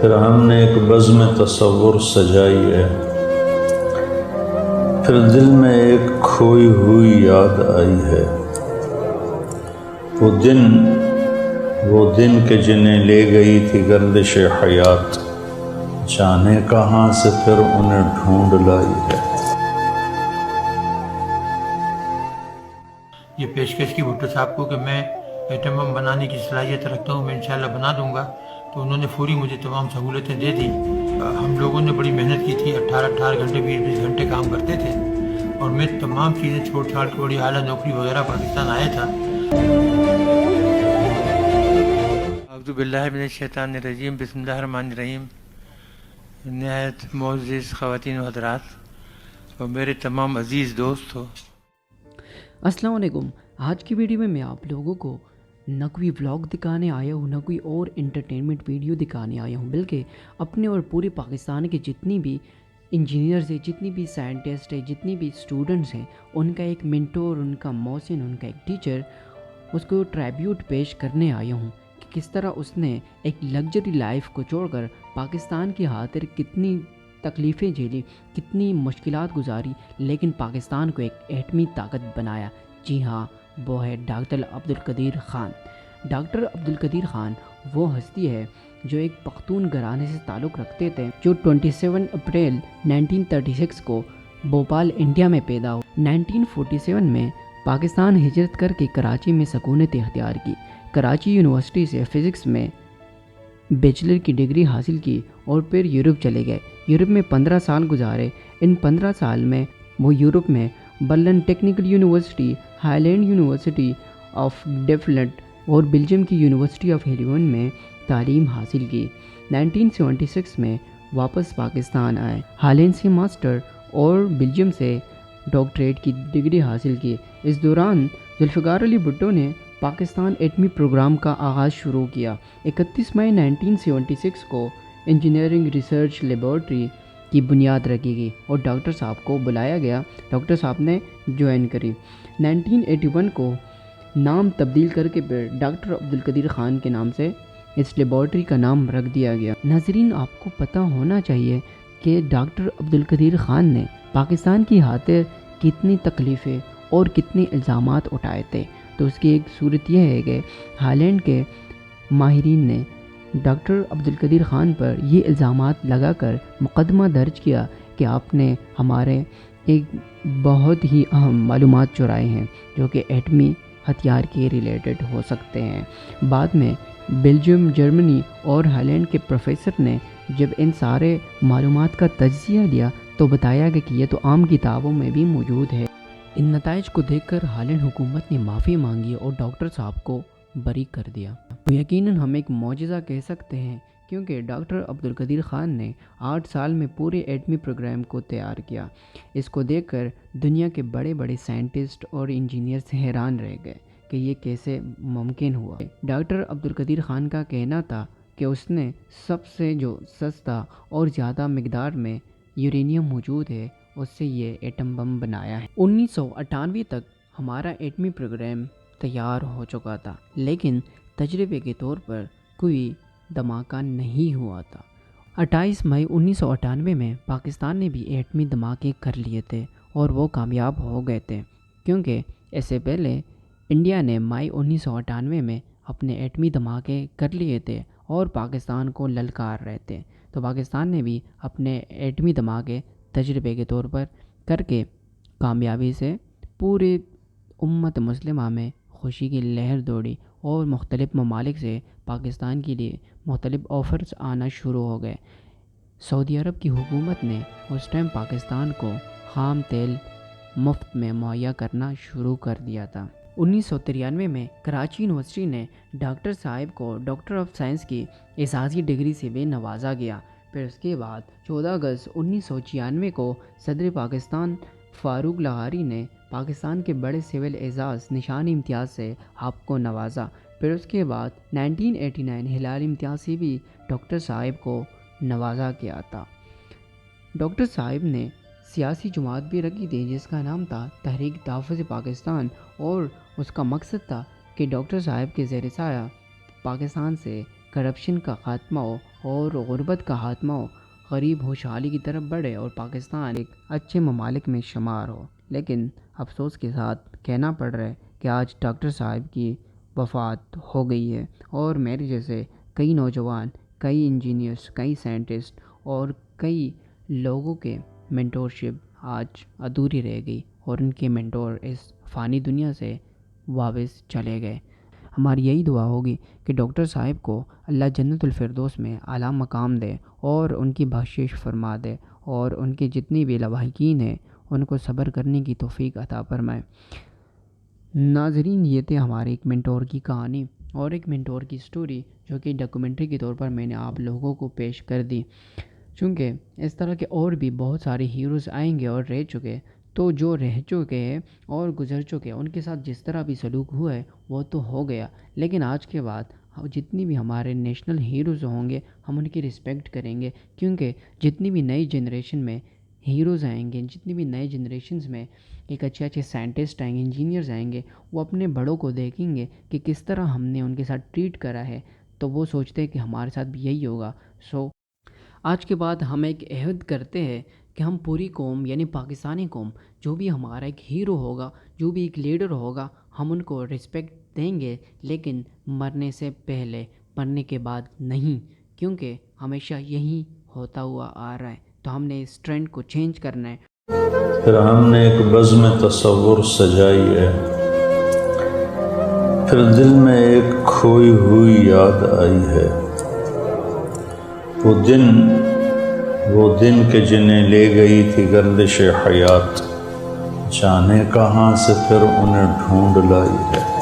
پھر ہم نے ایک بزم تصور سجائی ہے، پھر دل میں ایک کھوئی ہوئی یاد آئی ہے، وہ دن کہ جنہیں لے گئی تھی گردش حیات، جانے کہاں سے پھر انہیں ڈھونڈ لائی ہے۔ یہ پیشکش کی بھٹو صاحب کو کہ میں ایٹم بم بنانے کی صلاحیت رکھتا ہوں، میں انشاءاللہ بنا دوں گا، تو انہوں نے فوری مجھے تمام سہولتیں دے دی۔ ہم لوگوں نے بڑی محنت کی تھی، 18 گھنٹے 20 گھنٹے کام کرتے تھے، اور میں تمام چیزیں چھوڑ چھاڑ کے بڑی اعلیٰ نوکری وغیرہ پاکستان آیا تھا۔ اعوذ باللہ من الشیطان الرجیم، بسم اللہ الرحمن الرحیم۔ نہایت معزز خواتین و حضرات اور میرے تمام عزیز دوستو، السلام علیکم۔ آج کی ویڈیو میں آپ لوگوں کو نہ کوئی ولاگ دکھانے آیا ہوں، نہ کوئی اور انٹرٹینمنٹ ویڈیو دکھانے آیا ہوں، بلکہ اپنے اور پورے پاکستان کے جتنی بھی انجینئرز ہیں، جتنی بھی سائنٹسٹ ہیں، جتنی بھی اسٹوڈنٹس ہیں، ان کا ایک منٹور، ان کا محسن، ان کا ایک ٹیچر، اس کو ٹریبیوٹ پیش کرنے آیا ہوں کہ کس طرح اس نے ایک لگژری لائف کو چھوڑ کر پاکستان کی خاطر کتنی تکلیفیں جھیلی، کتنی مشکلات گزاری، لیکن پاکستان کو ایک ایٹمی طاقت بنایا۔ جی ہاں، وہ ہے ڈاکٹر عبدالقدیر خان۔ ڈاکٹر عبدالقدیر خان وہ ہستی ہے جو ایک پختون گھرانے سے تعلق رکھتے تھے، جو 27 اپریل 1936 کو بھوپال انڈیا میں پیدا ہو۔ 1947 میں پاکستان ہجرت کر کے کراچی میں سکونت اختیار کی۔ کراچی یونیورسٹی سے فزکس میں بیچلر کی ڈگری حاصل کی اور پھر یورپ چلے گئے۔ یورپ میں 15 سال گزارے۔ ان 15 سال میں وہ یورپ میں Berlin technical university, Holland university of Delft اور بیلجیم کی یونیورسٹی آف ہیلیون میں تعلیم حاصل کی۔ 1976 میں واپس پاکستان آئے، ہالینڈ سے ماسٹر اور بیلجیم سے ڈاکٹریٹ کی ڈگری حاصل کی۔ اس دوران ذوالفقار علی بھٹو نے پاکستان ایٹمی پروگرام کا آغاز شروع کیا۔ 31 مئی 1976 کو انجینئرنگ ریسرچ لیبارٹری کی بنیاد رکھی گئی اور ڈاکٹر صاحب کو بلایا گیا۔ ڈاکٹر صاحب نے جوائن کری۔ 1981 کو نام تبدیل کر کے پھر ڈاکٹر عبدالقدیر خان کے نام سے اس لیبارٹری کا نام رکھ دیا گیا۔ ناظرین، آپ کو پتہ ہونا چاہیے کہ ڈاکٹر عبدالقدیر خان نے پاکستان کی خاطر کتنی تکلیفیں اور کتنے الزامات اٹھائے تھے۔ تو اس کی ایک صورت یہ ہے کہ ہالینڈ کے ماہرین نے ڈاکٹر عبدالقدیر خان پر یہ الزامات لگا کر مقدمہ درج کیا کہ آپ نے ہمارے ایک بہت ہی اہم معلومات چرائے ہیں جو کہ ایٹمی ہتھیار کے ریلیٹڈ ہو سکتے ہیں۔ بعد میں بیلجیم، جرمنی اور ہالینڈ کے پروفیسر نے جب ان سارے معلومات کا تجزیہ لیا تو بتایا کہ یہ تو عام کتابوں میں بھی موجود ہے۔ ان نتائج کو دیکھ کر ہالینڈ حکومت نے معافی مانگی اور ڈاکٹر صاحب کو بری کر دیا۔ یقیناً ہم ایک معجزہ کہہ سکتے ہیں، کیونکہ ڈاکٹر عبدالقدیر خان نے 8 سال میں پورے ایٹمی پروگرام کو تیار کیا۔ اس کو دیکھ کر دنیا کے بڑے بڑے سائنٹسٹ اور انجینئرز حیران رہ گئے کہ یہ کیسے ممکن ہوا۔ ڈاکٹر عبدالقدیر خان کا کہنا تھا کہ اس نے سب سے جو سستا اور زیادہ مقدار میں یورینیم موجود ہے اس سے یہ ایٹم بم بنایا ہے۔ 1998 تک ہمارا ایٹمی پروگرام تیار ہو چکا تھا، لیکن تجربے کے طور پر کوئی دھماکہ نہیں ہوا تھا۔ 28 مئی 1998 میں پاکستان نے بھی ایٹمی دھماکے کر لیے تھے اور وہ کامیاب ہو گئے تھے، کیونکہ اس سے پہلے انڈیا نے مئی 1998 میں اپنے ایٹمی دھماکے کر لیے تھے اور پاکستان کو للکار رہے تھے۔ تو پاکستان نے بھی اپنے ایٹمی دھماکے تجربے کے طور پر کر کے کامیابی سے پورے امت مسلمہ میں خوشی کی لہر دوڑی اور مختلف ممالک سے پاکستان کے لیے مختلف آفرز آنا شروع ہو گئے۔ سعودی عرب کی حکومت نے اس ٹائم پاکستان کو خام تیل مفت میں مہیا کرنا شروع کر دیا تھا۔ 1993 میں کراچی یونیورسٹی نے ڈاکٹر صاحب کو ڈاکٹر آف سائنس کی اعزازی ڈگری سے بھی نوازا گیا۔ پھر اس کے بعد 14 اگست 1996 کو صدر پاکستان فاروق لغاری نے پاکستان کے بڑے سول اعزاز نشان امتیاز سے آپ کو نوازا۔ پھر اس کے بعد 1989 ہلال امتیاز سے بھی ڈاکٹر صاحب کو نوازا گیا تھا۔ ڈاکٹر صاحب نے سیاسی جماعت بھی رکھی تھی جس کا نام تھا تحریک تحفظ پاکستان، اور اس کا مقصد تھا کہ ڈاکٹر صاحب کے زیر سایہ پاکستان سے کرپشن کا خاتمہ ہو اور غربت کا خاتمہ ہو، غریب خوشحالی کی طرف بڑھے اور پاکستان ایک اچھے ممالک میں شمار ہو۔ لیکن افسوس کے ساتھ کہنا پڑ رہا ہے کہ آج ڈاکٹر صاحب کی وفات ہو گئی ہے، اور میرے جیسے کئی نوجوان، کئی انجینئرس، کئی سائنٹسٹ اور کئی لوگوں کے مینٹورشپ آج ادھوری رہ گئی، اور ان کے مینٹور اس فانی دنیا سے واپس چلے گئے۔ ہماری یہی دعا ہوگی کہ ڈاکٹر صاحب کو اللہ جنت الفردوس میں اعلیٰ مقام دے اور ان کی بخشش فرما دے، اور ان کے جتنی بھی لواحقین ہیں ان کو صبر کرنے کی توفیق عطا فرمائے۔ ناظرین، یہ تھے ہمارے ایک مینٹور کی کہانی اور ایک مینٹور کی سٹوری، جو کہ ڈاکومنٹری کے طور پر میں نے آپ لوگوں کو پیش کر دی۔ چونکہ اس طرح کے اور بھی بہت سارے ہیروز آئیں گے اور رہ چکے، تو جو رہ چکے ہیں اور گزر چکے ان کے ساتھ جس طرح بھی سلوک ہوا ہے وہ تو ہو گیا، لیکن آج کے بعد جتنی بھی ہمارے نیشنل ہیروز ہوں گے ہم ان کی رسپیکٹ کریں گے، کیونکہ جتنی بھی نئی جنریشن میں ہیروز آئیں گے، جتنی بھی نئی جنریشنز میں ایک اچھے سائنٹسٹ آئیں گے، انجینئرز آئیں گے، وہ اپنے بڑوں کو دیکھیں گے کہ کس طرح ہم نے ان کے ساتھ ٹریٹ کرا ہے، تو وہ سوچتے ہیں کہ ہمارے ساتھ بھی یہی ہوگا۔ آج کے بعد ہم ایک عہد کرتے ہیں کہ ہم پوری قوم یعنی پاکستانی قوم، جو بھی ہمارا ایک ہیرو ہوگا، جو بھی ایک لیڈر ہوگا، ہم ان کو رسپیکٹ دیں گے، لیکن مرنے سے پہلے، مرنے کے بعد نہیں، کیونکہ ہمیشہ یہی ہوتا ہوا آ رہا ہے۔ تو ہم نے اس ٹرینڈ کو چینج کرنا ہے۔ پھر ہم نے ایک بزم تصور سجائی ہے، پھر دل میں ایک کھوئی ہوئی یاد آئی ہے، وہ دن کہ جنہیں لے گئی تھی گردش حیات، جانے کہاں سے پھر انہیں ڈھونڈ لائی ہے۔